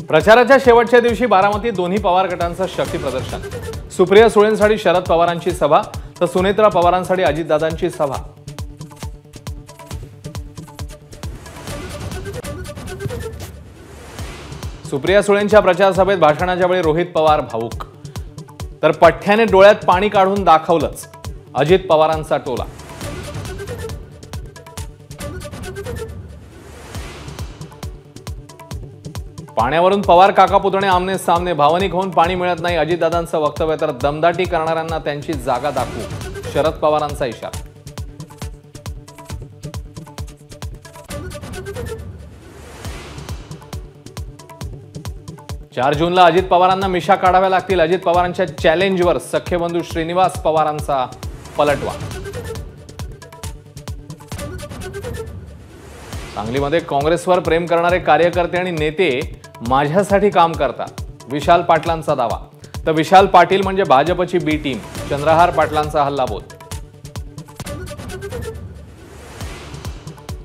प्रचाराच्या शेवटच्या दिवशी बारामतीत दोन्ही पवार गटांचं शक्ती प्रदर्शन। सुप्रिया सुळेंसाठी शरद पवारांची सभा तर सुनेत्रा पवारांसाठी अजितदादांची सभा। सुप्रिया सुळेंच्या प्रचार सभेत भाषणाच्या वेळी रोहित पवार भावुक, तर पठ्ठ्याने डोळ्यात पाणी काढून दाखवलंच अजित पवारांचा टोला। पाण्यावरून पवार काका पुतणे आमने सामने, भावनिक होऊन पाणी मिळत नाही अजितदादांचं वक्तव्य, तर दमदाटी करणाऱ्यांना त्यांची जागा दाखवू शरद पवारांचा इशारा। 4 जूनला अजित पवारांना मिशा काढाव्या लागतील, अजित पवारांच्या चॅलेंजवर सख्खे बंधू श्रीनिवास पवारांचा पलटवार। सांगलीमध्ये काँग्रेसवर प्रेम करणारे कार्यकर्ते आणि नेते माझ्यासाठी काम करतात, विशाल पाटलांचा दावा, तर विशाल पाटील म्हणजे भाजपची बी टीम, चंद्रहार पाटलांचा हल्लाबोल।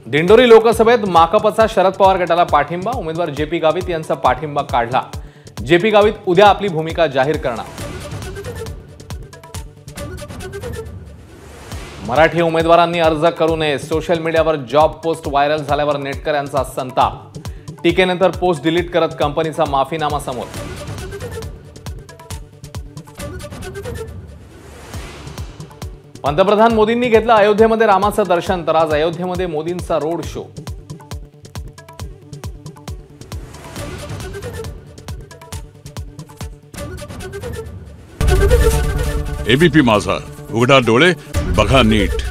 दिंडोरी लोकसभेत माकपचा शरद पवार गटाला पाठिंबा, उमेदवार जेपी गावित यांचा पाठिंबा काढला। जेपी गावित उद्या आपली भूमिका जाहीर करणार। मराठी उमेदवारांनी अर्ज करू नये, सोशल मीडियावर जॉब पोस्ट व्हायरल झाल्यावर नेटकऱ्यांचा संताप, टीकेनंतर पोस्ट डिलीट करत कंपनीचा माफीनामा समोर। पंतप्रधान मोदींनी घेतलं अयोध्येमध्ये रामाचं दर्शन, तर आज अयोध्येमध्ये मोदींचा रोड शो। एबीपी माझा, उघडा डोळे बघा नीट।